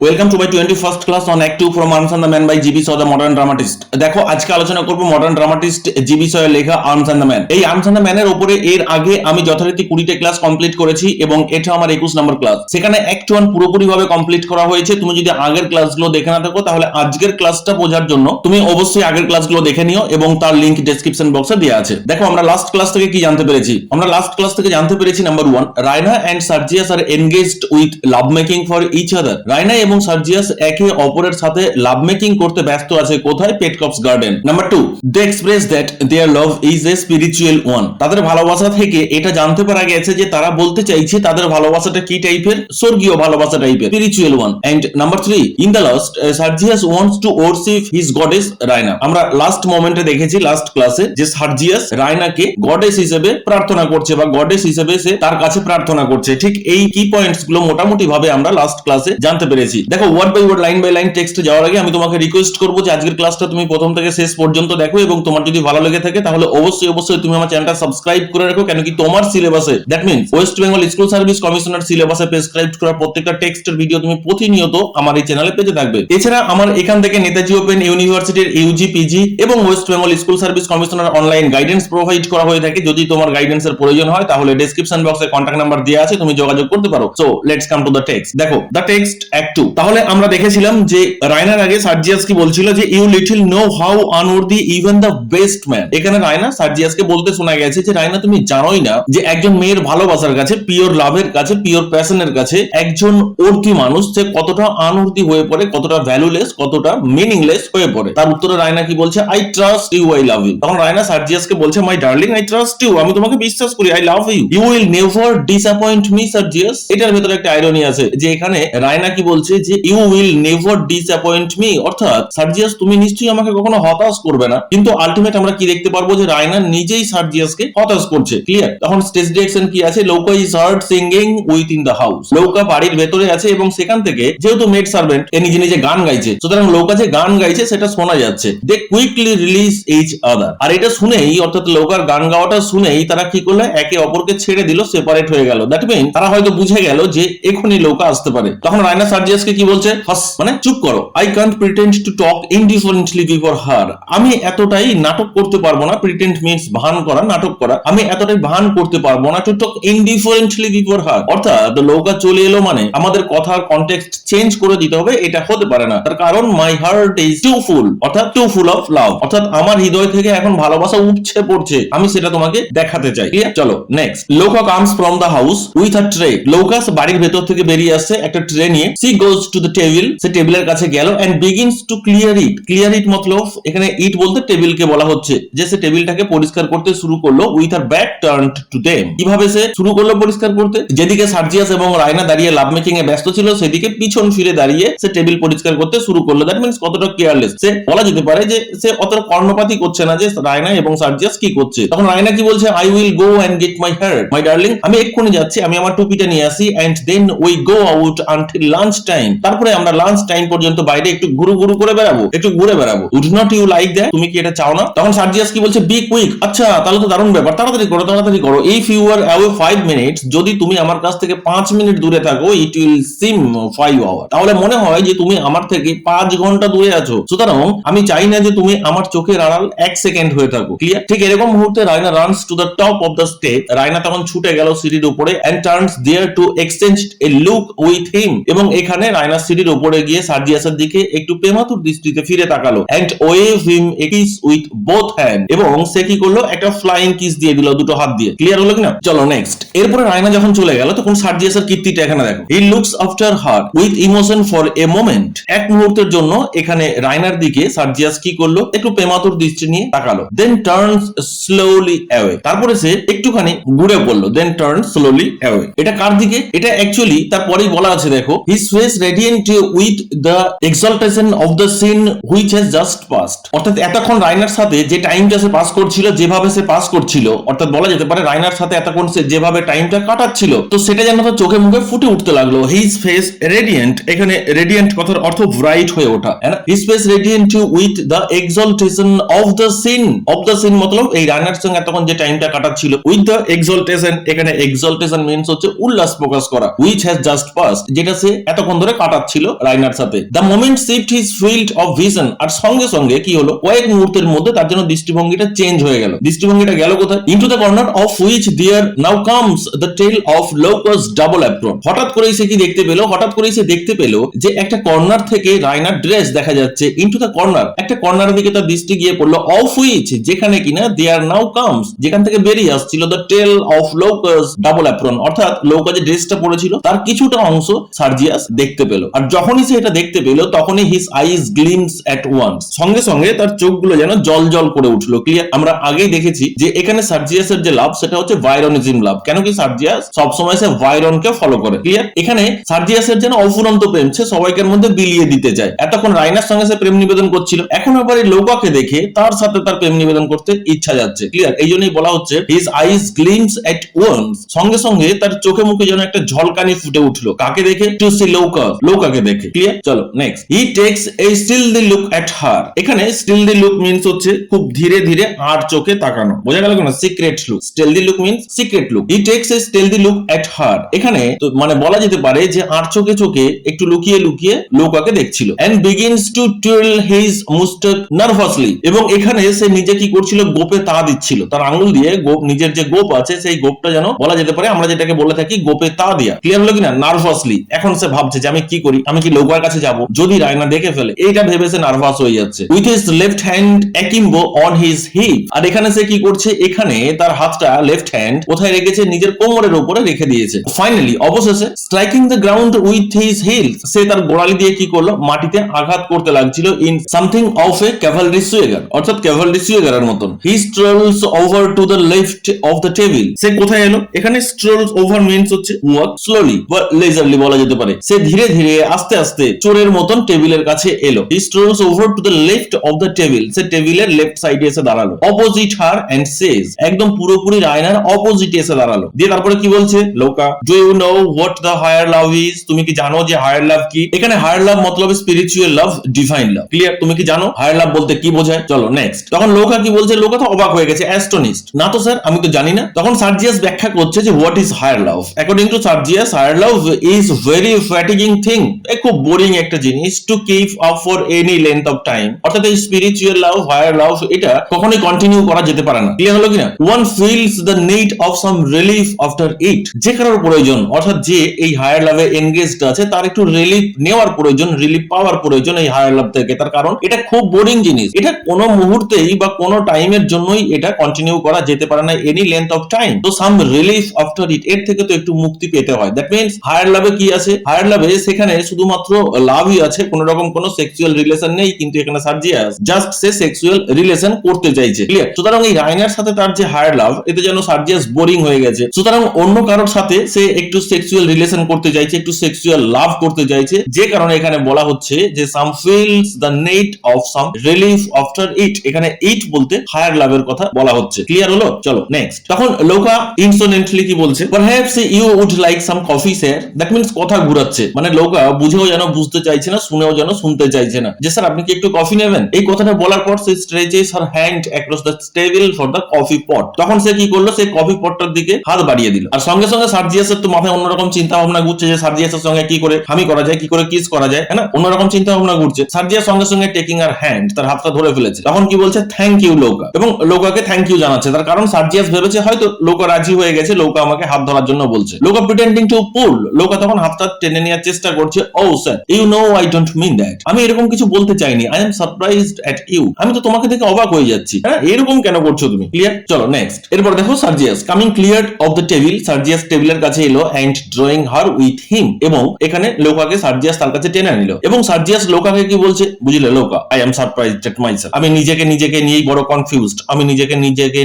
Welcome to my 21st class on act 2 from arms and the man by GB Shaw the modern dramatist. দেখো আজকে আলোচনা করব modern dramatist GB সয়ের লেখা arms and the man. এই arms and the ম্যানের উপরে এর আগে আমি যথারীতি 20টা ক্লাস কমপ্লিট করেছি এবং এটা আমার 21 নম্বর ক্লাস। সেখানে অ্যাক্ট 1 পুরোপুরিভাবে কমপ্লিট করা হয়েছে। তুমি যদি আগের ক্লাসগুলো দেখে না থাকো তাহলে আজকের ক্লাসটা বোঝার জন্য তুমি অবশ্যই আগের ক্লাসগুলো দেখে নিও এবং তার লিংক ডেসক্রিপশন বক্সে দেওয়া আছে। দেখো আমরা লাস্ট ক্লাস থেকে কি জানতে পেরেছি? আমরা লাস্ট ক্লাস থেকে জানতে পেরেছি number 1, Raina and Sergius are engaged with love making for each other. Raina এবং সার্জিয়াস একে অপরের সাথে লাভ মেকিং করতে ব্যস্ত আছে। কোথায়? Petkoff's garden. Number 2, they express that their love is a spiritual one. তাদের ভালোবাসা থেকে এটা জানতে পারা গেছে যে তারা বলতে চাইছে তাদের ভালোবাসাটা কি টাইপের? স্বর্গীয় ভালোবাসা টাইপের, spiritual one. And number 3, in the last Sergius wants to worship his goddess Raina. আমরা লাস্ট মোমেন্টে দেখেছি লাস্ট ক্লাসে যে সার্জিয়াস রায়নাকে গডেস হিসেবে প্রার্থনা করছে বা গডেস হিসেবে সে তার কাছে প্রার্থনা করছে। ঠিক এই কি পয়েন্টস গুলো মোটামুটি ভাবে আমরা লাস্ট ক্লাসে জানতে পেরেছি। দেখো word by word, line by line টেক্সটে যাওয়ার আগে আমি তোমাকে রিকোয়েস্ট করবো যে আজকের ক্লাসটা তুমি প্রথম থেকে শেষ পর্যন্ত দেখো এবং তোমার যদি ভালো লেগে থাকে তাহলে অবশ্যই তুমি আমার চ্যানেলটা সাবস্ক্রাইব করে রাখো। কেন কি তোমার সিলেবাসে, that means West Bengal school service commissioner সিলেবাসে প্রেসক্রাইব করা প্রত্যেকটা টেক্সটের ভিডিও তুমি প্রতিনিয়ত আমার এই চ্যানেলে পেতে থাকবে। এছাড়া আমার এখান থেকে নেতাজি ওপেন ইউনিভার্সিটির ইউজি, পিজি এবং West Bengal school service commissioner online guidance provide করা হয়ে থাকে। যদি তোমার গাইডেন্সের প্রয়োজন হয় তাহলে ডেসক্রিপশন বক্সে কন্টাক্ট নাম্বার দেওয়া আছে, তুমি যোগাযোগ করতে পারো। So let's come to the text. দেখো দ্য টেক্সট অ্যাক্ট 2। তাহলে আমরা দেখেছিলাম যে রায়নার আগে সার্জিয়াস কি বলছিল যে you little know how unworthy even the best man. এখানে রায়না সার্জিয়াসকে বলতে শোনা গেছে যে রায়না তুমি জানোই না যে একজন মেয়ের ভালোবাসার কাছে, পিওর লাভের কাছে, পিওর প্যাশনের কাছে একজন অর্থী মানুষ সে কতটা আনঅর্থী হয়ে পড়ে, কতটা ভ্যালুলেস, কতটা মিনিংলেস হয়ে পড়ে। তার উত্তরে রায়না কি বলছে? I trust you, I love you. তখন রায়না সার্জিয়াসকে বলছে my darling I trust you, আমি তোমাকে বিশ্বাস করি, I love you, you will never disappoint me Sergius. এটার ভেতরে একটা আইরনি আছে যে এখানে রায়না কি বলছে যে you will never disappoint me, অর্থাৎ সার্জিয়াস তুমি নিশ্চয়ই আমাকে কখনো হতাশ করবে না। কিন্তু আলটিমেট আমরা কি দেখতে পারবো যে রায়না নিজেই সার্জিয়াসকে হতাশ করছে। ক্লিয়ার? তখন স্টেজ ডিরেকশন কি আছে? Louka is heard singing within the house. Louka বাড়ির ভেতরে আছে এবং সেখান থেকে যেহেতু মেড সার্ভেন্ট এ নিজে নিজে গান গাইছে, সুতরাং লৌকা যে গান গাইছে সেটা শোনা যাচ্ছে। দে কুইকলি রিলিজ ইচ আদার। আর এটা শুনেই, অর্থাৎ লৌকার গান গাওয়াটা শুনেই তারা কি করলো? একে অপরকে ছেড়ে দিল, সেপারেট হয়ে গেল। দ্যাট মিন তারা হয়তো বুঝে গেল যে এখনই লৌকা আসতে পারে। তখন রায়না সার্জিয়াসকে কি বলছে? হাস, মানে চুপ করো। I can't pretend to talk indifferently before her. আমি এতটাই নাটক করতে পারবো না। প্রিটেন্ড মিন্স ভান করা, নাটক করা। আমি এতটাই ভান করতে পারবো না টু টক ইনডিফারেন্টলি বিফোর হার। অর্থাৎ লৌকা চলে এলো মানে আমাদের কথার কনটেক্সট চেঞ্জ করে দিতে হবে, এটা হতে পারে না। তার কারণ মাই হার্ট ইজ টু ফুল, অর্থাৎ টু ফুল অফ লাভ, অর্থাৎ আমার হৃদয় থেকে এখন ভালোবাসা উপচে পড়ছে, আমি সেটা তোমাকে দেখাতে চাই। ঠিক আছে, চলো next. Louka comes from the house with a tray. Louka বাড়ির ভেতর থেকে বেরিয়ে আসছে একটা ট্রে নিয়ে। She goes to the table, সে টেবিলের কাছে গেল and begins to clear it. Clear it মতলব এখানে ইট বলতে টেবিলকে বলা হচ্ছে, যে সে টেবিলটাকে পরিষ্কার করতে শুরু করলো with her back turned to them. কিভাবে সে শুরু করলো পরিষ্কার করতে? যেদিকে সার্জিয়াস এবং রায়না দাঁড়িয়ে লাভ মেকিং এ ব্যস্ত ছিল সেদিকে পিছন ফিরে দাঁড়িয়ে সে টেবিল পরিষ্কার করতে শুরু করলো। দ্যাট মিন্স কতটা কেয়ারলেস। সে বলা যেতে পারে যে সে অতটা কর্ণপাতী করছে না যে রায়না এবং সার্জিয়াস কি করছে। তখন রায়না কি বলছে? I will go and get my hair my darling. আমি এক্ষুনি যাচ্ছি, আমি আমার টুপিটা নিয়ে আসি। And then we go out until lunch time. তারপরে আমরা লাঞ্চ টাইম পর্যন্ত বাইরে একটু ঘুরু করে বেড়াবো, একটু ঘুরে বেড়াবো। Would not you like that? তুমি কি এটা চাও না? তখন সার্জিয়াস কি বলছে? Be quick. আচ্ছা তাহলে তো দারুণ ব্যাপার, তাড়াতাড়ি করো, তাড়াতাড়ি করো। If you are away 5 minutes, যদি তুমি আমার কাছ থেকে 5 মিনিট দূরে থাকো, ইট উইল সিম 5 আওয়ার। তাহলে মনে হয় যে তুমি আমার থেকে 5 ঘন্টা দূরে আছো। সুতরাং আমি চাই না যে তুমি আমার চোখের আড়াল 1 সেকেন্ড হয়ে থাকো। ক্লিয়ার? ঠিক এরকম মুহূর্তে Raina runs to the top of the step. Raina তখন ছুটে গেল সিঁড়ির উপরে and turns there to exchange a look with him. এবং এখানে রায়না সিঁড়ির উপরে গিয়ে সার্জিয়াসের দিকে একটু প্রেমাতুর দৃষ্টিতে ফিরে তাকালো and wave him a kiss with both hand. এবং সে কি করলো? একটা ফ্লাইং কিস দিয়ে দিল দুটো হাত দিয়ে। ক্লিয়ার হলো কিনা? চলো নেক্সট। এরপরে রায়না যখন চলে গেল তখন সার্জিয়াসের কীর্তিটা এখানে দেখো। He looks after her with emotion for a moment. এক মুহূর্তের জন্য এখানে রায়নার দিকে সার্জিয়াস কি করলো? একটু প্রেমাতুর দৃষ্টি নিয়ে তাকালো। Then turns slowly away. তারপরে সে একটুখানি ঘুরে পড়লো। Then turn slowly away. এটা কার দিকে? এটা অ্যাকচুয়ালি তারপরেই বলা আছে দেখো, his face radiant with the exaltation of the scene which has just passed. অর্থাৎ এতক্ষণ রায়নার সাথে যে টাইমটা সে পাস করছিল, যেভাবে সে পাস করছিল, অর্থাৎ বলা যেতে পারে রায়নার সাথে এতক্ষণ সে যেভাবে টাইমটা কাটাচ্ছিল, তো সেটা যেন তার চোখে মুখে ফুটে উঠতে লাগলো। হিজ ফেস রেডিয়েন্ট, এখানে রেডিয়েন্ট কথার অর্থ ব্রাইট হয়ে ওঠা। His face radiant with the exaltation of the scene. Of the scene মতলব এই রায়নার সঙ্গে এতক্ষণ যে টাইমটা কাটাচ্ছিল, উইথ দ্য এক্সাল্টেশন, এখানে এক্সাল্টেশন মিন্স হচ্ছে উল্লাস প্রকাশ করা, হুইচ হ্যাজ জাস্ট পাসড, যেটা সে এতক্ষণ ধরে ধরে কাটাচ্ছিল রাইনার সাথে। The moment shift his field of vision, আর সঙ্গে সঙ্গে কি হলো, কয়েক মুহূর্তের মধ্যে তার জন্য দৃষ্টিভঙ্গিটা চেঞ্জ হয়ে গেল। দৃষ্টিভঙ্গিটা গেল কোথায়? Into the corner of which there now comes the tail of Louka's double apron. হঠাৎ করেই সে কি দেখতে পেল? হঠাৎ করেই সে দেখতে পেল যে একটা কর্নার থেকে রাইনার ড্রেস দেখা যাচ্ছে। ইনটু দ্য কর্নার, একটা কর্নারের দিকে তার দৃষ্টি গিয়ে পড়লো। অফ হুইচ, যেখানে কিনা দেয়ার নাও কামস, যেখান থেকে বেরিয়ে আসছিল the tail of Louka's double apron, অর্থাৎ লৌকা যে ড্রেসটা পরেছিল তার কিছুটা অংশ সার্জিয়াস দেখতে পেল। আর যখনই সে এটা দেখতে পেল তখনই his eyes gleams at once, সঙ্গে সঙ্গে তার চোখগুলো যেন জল জল করে উঠলো। ক্লিয়ার? আমরা আগেই দেখেছি যে এখানে সার্জিয়াসের যে লাভ সেটা হচ্ছে ভাইরনিজম লাভ। কেন কি সার্জিয়াস সবসময় সে ভাইরনকে ফলো করে। ক্লিয়ার? এখানে সার্জিয়াসের যেন অফুরন্ত প্রেম, সে সবাইকার মধ্যে বিলিয়ে দিতে চায়। এতক্ষণ রাইনার সঙ্গে সে প্রেম নিবেদন করছিল, এখন আবার এই লৌকাকে দেখে তার সাথে তার প্রেম নিবেদন করতে ইচ্ছা যাচ্ছে। ক্লিয়ার? এই জন্যই বলা হচ্ছে his eyes gleams at once, সঙ্গে সঙ্গে তার চোখে মুখে যেন একটা ঝলকানি ফুটে উঠলো। কাকে দেখে? টু সি লৌকা, লৌকাকে দেখে। ক্লিয়ার? চলো next. He takes a stealthy look at her. এখানে স্টিলদি লুক মিন্স হচ্ছে খুব ধীরে ধীরে আর চোখে তাকানো। বোঝা গেল কেন? Secret look. Stealthy look means secret look. He takes a stealthy look at her, এখানে তো মানে বলা যেতে পারে যে আর চোখে চোখে একটু লুকিয়ে লুকিয়ে লৌকাকে দেখছিল। And begins to twirl his moustache nervously, এবং এখানে সে নিজে কি করছিল? গোপে তা দিচ্ছিল। তার আঙ্গুল দিয়ে নিজের যে গোপ আছে সেই গোপটা যেন বলা যেতে পারে আমরা যেটাকে বলে থাকি গোপে তা দেয়া। ক্লিয়ার হলো কিনা? নার্ভাসলি। এখন সে ভাবছে যে আমি কি করি, আমি কি লৌকার কাছে যাব, যদি রায়না দেখে ফেলে, এইটা ভেবে সে নার্ভাস হয়ে যাচ্ছে। With his left hand akimbo on his hip, আর এখানে সে কি করছে? এখানে তার হাতটা লেফট হ্যান্ড কোথায় রেখেছে? নিজের কোমরের উপরে রেখে দিয়েছে। ফাইনালি অবশেষে striking the ground with his heels, সে তার গোড়ালি দিয়ে কি করলো? মাটিতে আঘাত করতে লাগছিল। In something of a cavalry swagger, অর্থাৎ ক্যাভালরি সুয়েগারের মতন। He strolls over to the left of the table, সে কোথায় এলো? এখানে স্ট্রলস ওভার মিন্স হচ্ছে ওয়াক স্লোলি বা লেজারলি বলা যেতে পারে। সে ধীরে ধীরে আস্তে আস্তে চোরের মতন টেবিলের কাছে এলো। He strolls over to the left of the table, সে টেবিলের লেফট সাইডে এসে দাঁড়ালো। অপোজিট হার এন্ড সেজ, একদম পুরোপুরি রায়নার অপোজিটে এসে দাঁড়ালো। দিয়ে তারপরে কি বলছে? Louka, do you know what the higher love is, তুমি কি জানো যে হায়ার লাভ কি? এখানে হায়ার লাভ মতলব spiritual love, divine love. Clear? তুমি কি জানো হায়ার লাভ বলতে কি বোঝায়? চলো নেক্সট। তখন লৌকা কি বলছে? লৌকা তো অবাক হয়ে গেছে, অ্যাস্টনিশড। না তো স্যার, আমি তো জানি না। তখন সার্জিয়াস ব্যাখ্যা করছে যে what is higher love. According to Sergius, higher love is very fatiguing thing, খুব বোরিং একটা জিনিস, to keep up for any length of time. অর্থাৎ এই স্পিরিচুয়াল লাভ, হায়ার লাভ, এটা কখনোই কন্টিনিউ করা যেতে পারে না। ক্লিয়ার হলো কিনা? One feels the need of some relief after ইট, যে কারোর প্রয়োজন, অর্থাৎ যে এই হায়ার লাভে এনগেজড আছে তার একটু রিলিফ নেওয়ার প্রয়োজন, রিলিফ পাওয়ার প্রয়োজন এই হায়ার লাভ থেকে। তার কারণ এটা খুব বোরিং জিনিস, এটা কোনো মুহূর্তেই বা কোনো টাইমের জন্যই এটা কন্টিনিউ করা যেতে পারে না, এনি লেন্থ অফ টাইম। তো সাম রিলিফ আফটার ইট, এর থেকে তো একটু মুক্তি পেতে হয়। দ্যাট মিন্স হায়ার লাভে কি আছে? হায়ার লাভে সেখানে শুধুমাত্র লাভই আছে, কোন রকম কোনো সেক্সুয়াল রিলেশন নেই। কিন্তু এখানে সার্জিয়াস জাস্ট সে সেক্সুয়াল রিলেশন করতে চাইছে। ক্লিয়ার? সুতরাং এই রাইনার সাথে তার যে হায়ার লাভ, এতে যেন সার্জিয়াস বোরিং হয়ে গেছে। সুতরাং অন্য কারোর সাথে সে একটু সেক্সুয়াল রিলেশন করতে চাইছে, একটু সেক্সুয়াল লাভ করতে চাইছে, যে কারণে এখানে বলা হচ্ছে যে some feels the need of some relief after it. এখানে ইট বলতে হায়ার লাভের কথা বলা হচ্ছে। ক্লিয়ার হলো? চলো নেক্সট। তখন লৌকা ইনসোনেন্টলি কি বলছে? Perhaps you would like some coffee sir. That means কথা ঘুরাচ্ছে, মানে লৌকা বুঝেও যেন বুঝতে চাইছে না, শুনেও যেন শুনতে চাইছে না, যে স্যার আপনি কি একটু কফি নেবেন? এই কথাটা বলার পর সে stretches her hand across the table for the coffee pot. তখন সে কি করলো? সে কফি পটটার দিকে হাত বাড়িয়ে দিল। আর সঙ্গে সঙ্গে সার্জিয়াসের তো মাথায় অন্যরকম চিন্তা ভাবনা ঘুরছে যে সার্জিয়াসের সঙ্গে কি করে হামি করা যায়, কি করে কিস করা যায়, হ্যাঁ না? অন্যরকম চিন্তা ভাবনা ঘুরছে। সার্জিয়াস সঙ্গে সঙ্গে টেকিং আর হ্যান্ড, তার হাতটা ধরে ফেলেছে। তখন কি বলছে? থ্যাংক ইউ লৌকা, এবং লৌকাকে থ্যাংক ইউ জানাচ্ছে। তার কারণ সার্জিয়াস ভেবেছে হয়তো লৌকা রাজি হয়ে গেছে, লৌকা আমাকে হাত ধরার জন্য বলছে। লৌকা প্রিটেন্ডিং টু পুল, লৌকা তখন হাতটা টেনে নেওয়ার চেষ্টা করছে। Oh sir, you know I don't mean that, আমি এরকম কিছু বলতে চাইনি। I am surprised at you, আমি তো তোমাকে দেখে অবাক হয়ে যাচ্ছি। হ্যাঁ, এরকম কেন করছো তুমি? ক্লিয়ার? চলো নেক্সট। এরপর দেখো Sergius coming clear of the table, Sergius টেবিলের কাছে এলো and drawing her with him, এবং এখানে লৌকাকে সার্জিয়াস তার কাছে টেনে নিল। এবং সার্জিয়াস লৌকাকে কি বলছে? বুঝলে Louka, I am surprised at myself, আমি নিজেকে নিয়েই বড় কনফিউজড, আমি নিজেকে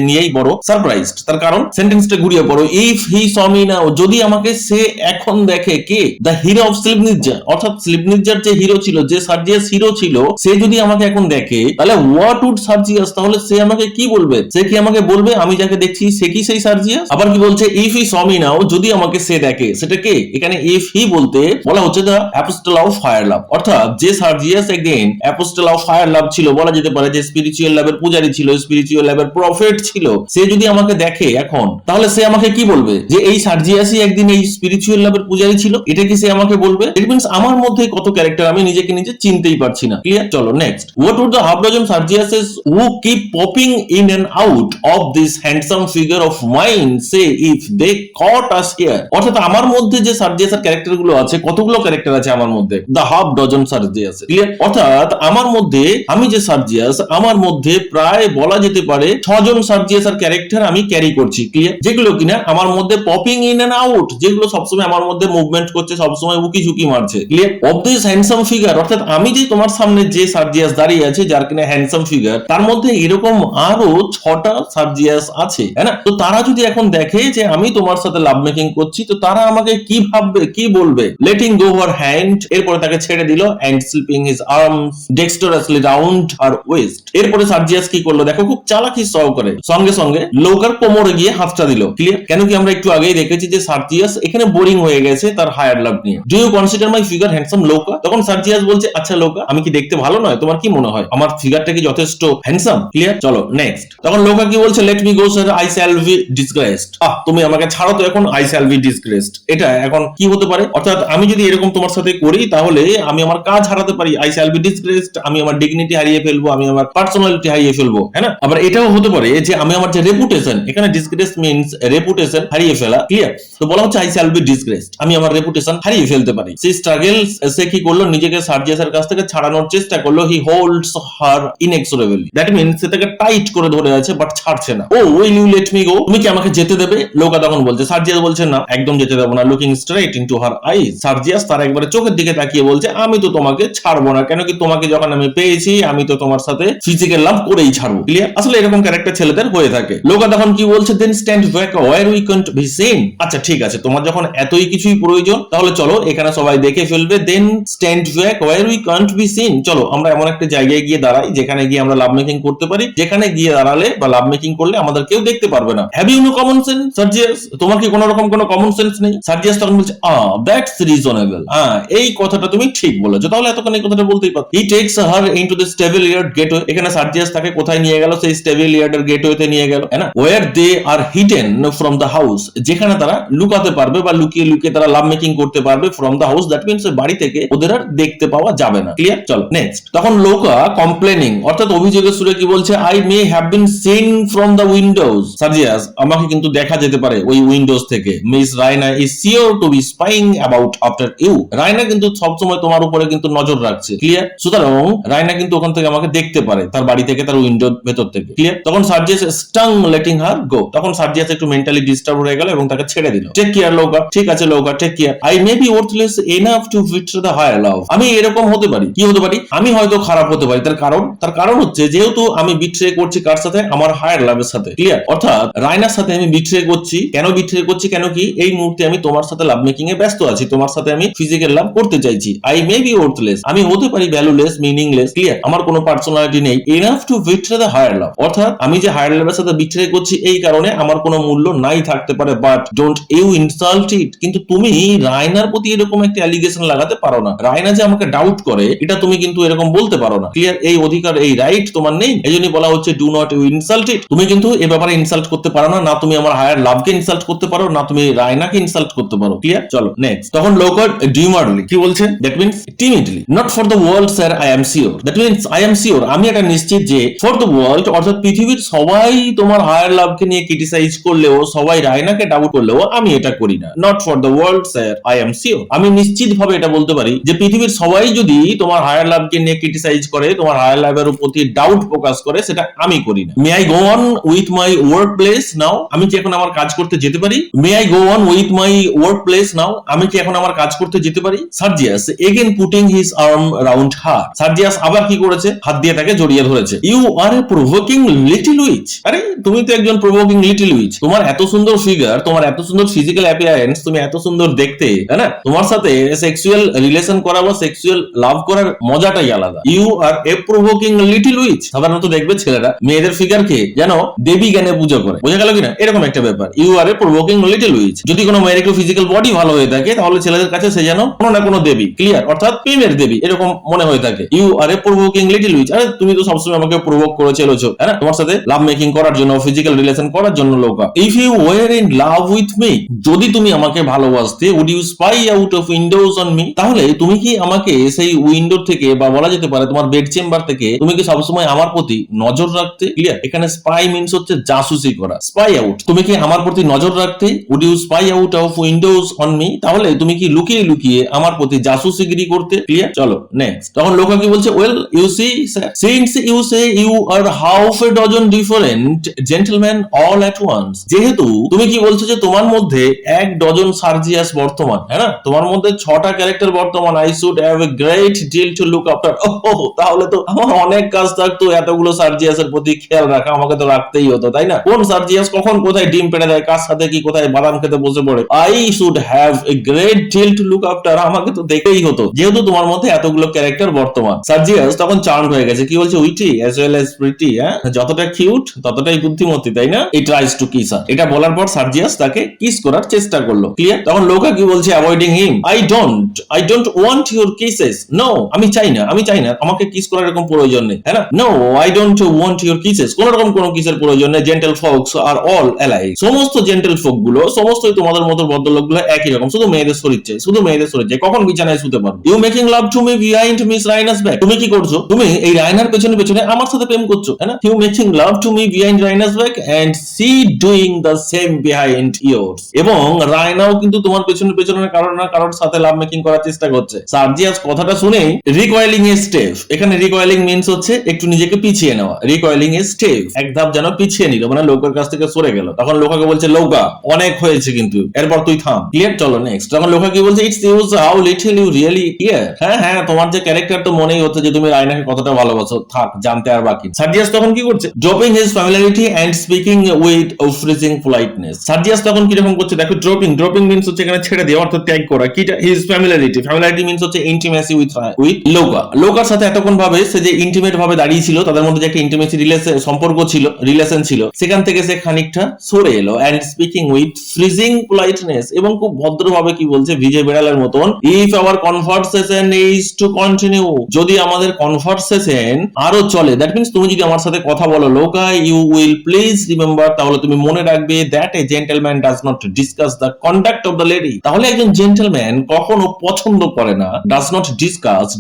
নিয়েই বড় সারপ্রাইজড। তার কারণ সেন্টেন্সটা ঘুরিয়ে পড়ো। If he saw me now, যদি আমাকে সে এখন দেখে। কে? দ্য হিরো অফ স্লিপনিৎজার, অর্থাৎ স্লিপনিৎজার যে হিরো ছিল, যে সার্জিয়াস হিরো ছিল, সে যদি আমাকে এখন দেখে, তাহলে হোয়াট উড সার্জিয়াস, তাহলে সে আমাকে কি বলবে? সে কি আমাকে বলবে আমি যাকে দেখছি সে কি সেই সার্জিয়াস? আবার কি বলছে? If he saw me now, যদি আমাকে সে দেখে, সেটা কে? এখানে ইফ হি বলতে বলা হচ্ছে দ্য অ্যাপোস্টল অফ ফায়ার লাভ, অর্থাৎ যে সার্জিয়াস একদিন অ্যাপোস্টল অফ ফায়ার লাভ ছিল, বলা যেতে পারে যে স্পিরিচুয়াল লাভের পূজারী ছিল, স্পিরিচুয়াল লাভের প্রফেট ছিল, সে যদি আমাকে দেখে এখন, তাহলে সে আমাকে কি বলবে? যে এই সার্জিয়াসই একদিন এই স্পিরিচুয়াল লাভের পূজারী ছিল, এটা কি সে আমাকে বলবে? বলবে, ইট মিন্স আমার মধ্যে কত ক্যারেক্টার আমি নিজেকে নিজে চিনতেই পারছি না। ক্লিয়ার? চলো next. What would the half dozen Sergiuses who keep popping in and out of this handsome figure of mine say if they caught us here? অর্থাৎ আমার মধ্যে যে সার্জিয়াসের ক্যারেক্টার গুলো আছে, কতগুলো ক্যারেক্টার আছে আমার মধ্যে? The half dozen Sergius. Clear? অর্থাৎ আমার মধ্যে, আমি যে সার্জিয়াস, আমার মধ্যে প্রায় বলা যেতে পারে 6 জন সার্জিয়াস আর ক্যারেক্টার আমি ক্যারি করছি। ক্লিয়ার? যেগুলো কিনা আমার মধ্যে পপিং ইন এন্ড আউট, যেগুলো সবসময় আমার মধ্যে মুভমেন্ট করছে, সবসময় উকি ঝুঁকি মারছে। Clear? Of this handsome figure, অর্থাৎ আমি যে তোমার সামনে যে সার্জিয়াস দাঁড়িয়ে আছে, যার কিনা হ্যান্ডসাম ফিগার, তার মধ্যে এরকম আরো 6টা সার্জিয়াস আছে, তাই না? তো তারা যদি এখন দেখে যে আমি তোমার সাথে লাভ মেকিং করছি, তো তারা আমাকে কি ভাববে, কি বলবে? লেটিং গো হার হ্যান্ড, এরপরে তাকে ছেড়ে দিল, and slipping his arms dexterously round her waist. এরপরে সার্জিয়াস কি করলো দেখো, খুব চালাকি সহকারে সঙ্গে সঙ্গে লোকার কোমরে গিয়ে হাতটা দিল। ক্লিয়ার? কেন কি আমরা একটু আগেই দেখেছি যে সার্জিয়াস এখানে বোরিং হয়ে গেছে তার হায়ার লাভ নিয়ে। Do you consider my figure handsome Louka? তখন সার্জিয়াস বলছে, আচ্ছা লোকা, আমি কি দেখতে ভালো নয়? তোমার কি মনে হয় আমার ফিগারটা কি যথেষ্ট হ্যান্ডসাম? ক্লিয়ার? চলো নেক্সট। তখন লোকা কি বলছে, let me go sir, I shall be disgraced. তুমি আমাকে ছাড়ো তো এখন, আই শ্যাল বি ডিসগ্রেসড। এটা এখন কি হতে পারে? অর্থাৎ আমি যদি এরকম তোমার সাথে করি, তাহলে আমি আমার কাজ হারাতে পারি। আই শ্যাল বি ডিসগ্রেসড, আমি আমার ডিগনিটি হারিয়ে ফেলবো, আমি আমার পার্সোনালিটি হারিয়ে ফেলবো, হ্যাঁ না? আবার এটাও হতে পারে যে আমি আমার যে রেপুটেশন, এখানে ডিসগ্রেস মিন্স রেপুটেশন হারিয়ে ফেলা। ক্লিয়ার? তো বলা হচ্ছে আই শ্যাল বি ডিসগ্রেসড, আমি আমার রেপুটেশন হারিয়ে ফেলতে পারি। সে স্ট্রাগলস, সে কি করলো, নিজেকে সার্জিয়াসের কাছ থেকে ছাড়ানোর চেষ্টা করলো। He holds her inexorably, that means সে তাকে টাইট করে ধরে আছে, বাট ছাড়ছে না। Oh will you let me go, তুমি কি আমাকে যেতে দেবে? লোকা তখন বলছে, সার্জিয়াস বলছে না, একদম যেতে দেবো না। লুকিং স্ট্রেট ইনটু হার আইজ, সার্জিয়াস তার একবারে চোখের দিকে তাকিয়ে বলছে, আমি তো তোমাকে ছাড়বো না। কেন কি, তোমাকে যখন আমি পেয়েছি, আমি তো তোমার সাথে ফিজিক্যাল লাভ করেই ছাড়বো। ক্লিয়ার? আসলে এরকম ক্যারেক্টার ছেলেদের হয়ে থাকে। লোকা তখন কি বলছে, then stand back where we can't be seen. আচ্ছা ঠিক আছে, তোমার যখন এতই কিছুই প্রয়োজন, তাহলে চলো এখানে সবাই দেখে ফেলবে। Then stand back where we can't be seen, চলো আমরা এমন একটা জায়গায় গিয়ে দাঁড়াই যেখানে গিয়ে আমরা লাভ মেকিং করতে পারি, যেখানে গিয়ে দাঁড়ালে বা লাভ মেকিং করলে আমাদের কেউ দেখতে পারবে না। Have you no common sense Sergius? তোমার কি কোনো রকম কোনো কমন সেন্স নেই? সার্জিয়াস তখন বলছে, দ্যাটস রিজনেবল, এই কথাটা তুমি ঠিক বলেছো, তাহলে এতক্ষণ এই কথাটা বলতেই পারো। হি tax her into the stable yard gateway, এখানে সার্জিয়াস তাকে কোথায় নিয়ে গেল? সেই স্টেবল ইয়ার্ডের গেটওয়েতে নিয়ে গেল, হ্যাঁ না? Where they are hidden from the house, যেখানে তারা লুকাতে পারবে বা লুকিয়ে লুকিয়ে তারা লাভ মেকিং করতে পারবে। From the house, that means বাড়ি থেকে ওদের আর দেখতে পাওয়া যাবে না। ক্লিয়ার? চলো নেক্সট। তখন লোকা কমপ্লেনিং, অর্থাৎ অভিযোগের সুরে কি বলছে, I may have been seen from the windows. Sergius, আমাকে কিন্তু দেখা যেতে পারে ওই উইন্ডোজ থেকে। Miss Raina is sure to be spying about after you, Raina কিন্তু সবসময় তোমার উপরে কিন্তু নজর রাখছে। ক্লিয়ার? সুতরাং রায়না কিন্তু ওখান থেকে আমাকে দেখতে পারে, তার বাড়ি থেকে, তার উইন্ডোর ভেতর থেকে। ক্লিয়ার? তখন সার্জিয়াস স্টাং লেটিং হার গো, তখন সার্জিয়াস একটু মেন্টালি ডিস্টার্ব হয়ে গেল এবং তাকে ছেড়ে দিল। টেক কেয়ার লোকা, ঠিক আছে Louka, take care. I may be worthless enough to betray the higher love, আমি এরকম হতে পারি, কি হতে পারি, আমি হয়তো খারাপ হতে পারি। তার কারণ হচ্ছে যেহেতু আমি বিট্রে করছি কার সাথে, আমার হায়ার লাভের সাথে। ক্লিয়ার? অর্থাৎ রায়নার সাথে আমি বিট্রে করছি। কেন বিট্রে করছি? কেন কি, এই মুহূর্তে আমি তোমার সাথে লাভ মেকিং এ ব্যস্ত আছি, তোমার সাথে আমি ফিজিক্যাল লাভ করতে চাইছি। আই মে বি ওয়ার্থলেস, আমি হতে পারি ভ্যালুলেস, মিনিংলেস। ক্লিয়ার? আমার কোনো পার্সোনালিটি নেই। Enough to betray the higher love, অর্থাৎ আমি যে হায়ার লাভের সাথে বিট্রে করছি, এই কারণে আমার কোনো মূল্য নাই থাকতে পারে। বাট ডোন্ট ইউ ইনসাল্ট ইট, কিন্তু তুমি রায়নার প্রতি এরকম একটা অ্যালিগেশন লাগাতে পারো না। রায়না যে আমাকে ডাউট করে, এটা তুমি কিন্তু এরকম বলতে পারো না। ক্লিয়ার? এই অধিকার, এই রাইট তোমার নেই। এই জন্য বলা হচ্ছে ডু নট ইউ ইনসাল্ট ইট, তুমি কিন্তু এ ব্যাপারে ইনসাল্ট করতে পারো না। না তুমি আমার হায়ার লাভকে ইনসাল্ট করতে পারো, না তুমি রায়নাকে ইনসাল্ট করতে পারো। ক্লিয়ার? চলো নেক্সট। তখন লোকার ডিমারলি কি বলছে, that means timidly, not for the world sir, I am sure, that means I am sure, আমি এটা নিশ্চিত যে ফর দ্য ওয়ার্ল্ড, অর্থাৎ পৃথিবীর সবাই তোমার হায়ার লাভকে নিয়ে ক্রিটিসাইজ করলেও, সবাই রায়নাকে ডাউট করলেও আমি এটা করি না। Not for the world sir, I am sure, আমি নিশ্চিত ভাবে এটা বলতে পারি যে পৃথিবীর সবাই যদি তোমার হায়ার লাভকে নিয়ে ক্রিটিসাইজ করে, তোমার হায়ার লাভের প্রতি ডাউট প্রকাশ করে, সেটা আমি করি না। May I go on with my work place now, আমি কি এখন আমার কাজ করতে যেতে পারি? May I go on with my work place now, আমি কি এখন আমার কাজ করতে যেতে পারি? Sergius again putting his arm round her, সার্জিয়াস আবার কি করেছে, হাত দিয়ে তাকে জড়িয়ে ধরেছে। You are a provoking little witch, আরে তুমি তো একজন প্রভোকিং লিটল উইচ, তোমার এত সুন্দর ফিগার, তোমার এত সুন্দর ফিজিক্যাল অ্যাপিয়ারেন্স, তুমি এত সুন্দর দেখতে, তাই না? তোমার সাথে সেক্সুয়াল রিলেশন করা বা সেক্সুয়াল লাভ করার মজাটাই আলাদা। You are a provoking little witch, সাধারণত দেখবে ছেলেরা মেয়েদের ফিগারকে যেন দেবী জ্ঞানে পুজো করে, বোঝা গেল কিনা, এরকম একটা ব্যাপার। You are a provoking little witch, যদি কোনো মেয়ের একটু ফিজিক্যাল বডি ভালো হয়ে থাকে, তাহলে ছেলেদের কাছে সে যেন কোনো না কোনো দেবী, ক্লিয়ার, অর্থাৎ প্রেমের দেবী, এরকম মনে হয়ে থাকে। You are a provoking little witch, আরে তুমি তো সবসময় আমাকে প্রভোক করে চলেছো, তাই না, তোমার সাথে লাভ মেকিং করার জন্য, ফিজিক্যাল রিলেশন করার জন্য। Louka, if you were in love with me, যদি তুমি আমাকে ভালোবাসতে, would you spy out of windows on me, তাহলে তুমি কি আমাকে সেই উইন্ডো থেকে বা বলা যেতে পারে তোমার বেড চেম্বার থেকে তুমি কি সবসময় আমার প্রতি নজর রাখতে? ক্লিয়ার? এখানে স্পাই মিন্স হচ্ছে জাসুসি করা, স্পাই আউট। তুমি কি আমার প্রতি নজর রাখতে? Would you spy out of windows on me, তাহলে তুমি কি লুকিয়ে লুকিয়ে আমার প্রতি জাসুসিগিরি করতে? ক্লিয়ার? চলো নেক্সট। তখন লোকা কি বলছে, well you see sir, since you say you are half a dozen different gentleman all at once, যেহেতু তুমি কি বলছো যে তোমার মধ্যে এক ডজন সার্জিয়াস বর্তমান, হ্যাঁ না, তোমার মধ্যে 6টা ক্যারেক্টার বর্তমান, I should have a great deal to look after. তাহলে তো আমার অনেক কাজ থাকতো এতগুলো সার্জিয়াসের প্রতি খেয়াল রাখা, আমাকে তো রাখতেই হতো, তাই না? কোন সার্জিয়াস কখন কোথায় ডিম পেড়ে দেয়, কার সাথে কি কোথায় বাদাম খেতে বসে পড়ে, I should have a great deal to look after, আমাকে তো দেখতেই হতো যেহেতু তোমার মধ্যে এতগুলো ক্যারেক্টার বর্তমান। সার্জিয়াস তখন চার্মড হয়ে গেছে, কি বলছে, witty as well as pretty, হ্যাঁ, যতটা কিউট ততটাই বুদ্ধিমতী, তাই না? ই ট্রাইস টু কিস হার। এটা বলার পর সার্জিয়াস তাকে কিস করার চেষ্টা করলো। ক্লিয়ার? তখন লোকা কি বলছে, avoiding him, I don't want your kisses, no, আমি চাই না আমাকে কিস করার এরকম প্রয়োজন নেই, হ্যাঁ না, no I don't want your kisses, কোন রকম কোনো কিসের প্রয়োজন নেই। Gentle folks are all alike, সমস্ত জেন্টল ফোক গুলো, সমস্তই তোমাদের মতো ভদ্রলোক গুলো একই রকম, শুধু মেয়েদের শরীর চাই, শুধু মেয়েদের শরীর চাই, কখন বিছানায় শুতে পারো। You making love to me behind miss Raina's back, তুমি কি করছো, তুমি এই রাইনার পেছনে পেছনে আমার সাথে প্রেম করছো, হ্যাঁ না? You making love to me behind Raina's back and she doing the same behind yours, এবং রায়নাও কিন্তু তোমার পেছনে পেছনে কারোর না কারোর সাথে লাভ মেকিং করার চেষ্টা করছে। সার্জিয়াস কথাটা শুনেই রিকয়েলিং এ স্টেপ, এখানে রিকয়েলিং মিন্স হচ্ছে একটু নিজেকে পিছিয়ে নেওয়া, রিকয়েলিং এ স্টেপ, এক ধাপ যেন পিছিয়ে নিল, মানে লোকের কাছ থেকে সরে গেল। তখন লোকাকে বলছে, লৌকা অনেক হয়েছে কিন্তু, এরপর তুই থাম। ক্লিয়ার? চলো নেক্সট। তখন লোকা কি বলছে, it's use how little you really hear, হ্যাঁ তোমার যে ক্যারেক্টার তো মনেই হচ্ছে যে তুমি রায়নাকে কতটা ভালোবাসো, থাক জানতে আর বাকি। সার্জিয়াস তখন কি করছে, dropping his familiarity and speaking with freezing politeness. Sergius তখন কিরকম করছে দেখো, ড্রপিং মিন্স হচ্ছে এখানে ছেড়ে দেওয়া, অর্থাৎ ত্যাগ করা। কি হিজ ফ্যামিলিয়ারিটি মিন্স হচ্ছে ইন্টিমেসি উইথ লোকার সাথে এতক্ষণ ভাবে সে যে ইন্টিমেট ভাবে দাঁড়িয়ে ছিল, তাদের মধ্যে যে একটা ইন্টিমেসি রিলেশন ছিল, সেখান থেকে সে খানিকটা সরে এলো। And speaking with freezing politeness, এবং খুব ভদ্রভাবে কি বলছে, ভিজে বেড়ালের মতন, if our conversation is to continue, যদি আমাদের কনভারসেশন আরো চলে, দ্যাট মিন্স তুমি যদি আমার সাথে কথা বলো লোকা, ইউ উইল প্লিজ রিমেম্বার, তাহলে তুমি মনে রাখবে, that a gentleman does not discuss the conduct of the lady, তাহলে একজন জেন্টলম্যান কখনো পছন্দ করে না, ডাজ নট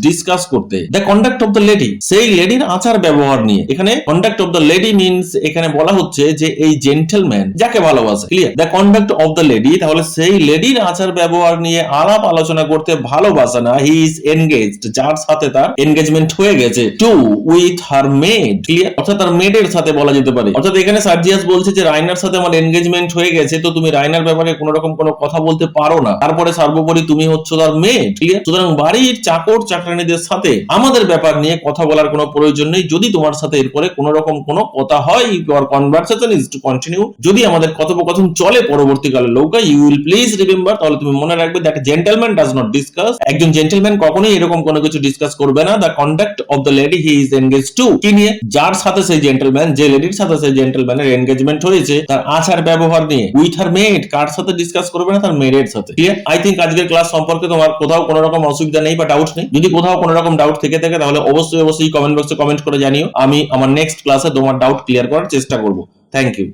ডিসকাস করতে, the conduct of the lady, সেই লেডির আচার ব্যবহার নিয়ে। এখানে conduct of the lady means এখানে বলা হচ্ছে যে এই জেন্টলম্যান যাকে ভালোবাসে, clear, the conduct of the lady, তাহলে সেই লেডির আচার ব্যবহার নিয়ে আলাপ আলোচনা করতে ভালোবাসে না। হি ইজ এনগেজড, যার সাথে তার এনগেজমেন্ট হয়ে গেছে, to with her maid, clear, অর্থাৎ তার মেডের সাথে বলা যেতে পারে। অর্থাৎ এখানে সার্জিয়াস বলছে যে রাইনার সাথে আমার এনগেজমেন্ট হয়ে গেছে, তো তুমি রাইনার ব্যাপারে কোনো রকম কোনো কথা বলতে পারো না, তারপরে সর্বোপরি তুমি হচ্ছে তার মেড, ক্লিয়ার। সুতরাং বাড়ির চাকর চাকরানীদের সাথে আমাদের ব্যাপার নিয়ে কথা বলার কোনো প্রয়োজন নেই, যদি তোমার সাথে এরপরে কোনো রকম কোনো কথা হয়, your conversation is to continue, যদি আমাদের কথোপকথন চলে পরবর্তীকালে Louka, you will please remember, তাহলে তুমি মনে রাখবে, that gentleman does not discuss, একজন জেন্টলম্যান কখনোই এরকম কোনো কিছু ডিসকাস করবে না, the conduct of the lady he is engage to, কি নিয়ে, যার সাথে সেই জেন্টলম্যান, যে লেডির সাথে সেই জেন্টলম্যানের এনগেজমেন্ট হয়েছে, তার আচার ব্যবহার নিয়ে। উইথ হার মেড, কার সাথে ডিসকাস করবে না, তার মেডের সাথে। ক্লিয়ার? আই থিঙ্ক আজকের ক্লাস সম্পর্কে তোমার কোথাও কোনো রকম অসুবিধা নেই বা ডাউট নেই। যদি কোথাও কোনো রকম ডাউট থেকে থাকে তাহলে অবশ্যই কমেন্ট বক্সে কমেন্ট করে জানিও, আমি আমার নেক্সট ক্লাসে তোমার ডাউট ক্লিয়ার করার চেষ্টা করব। Thank you.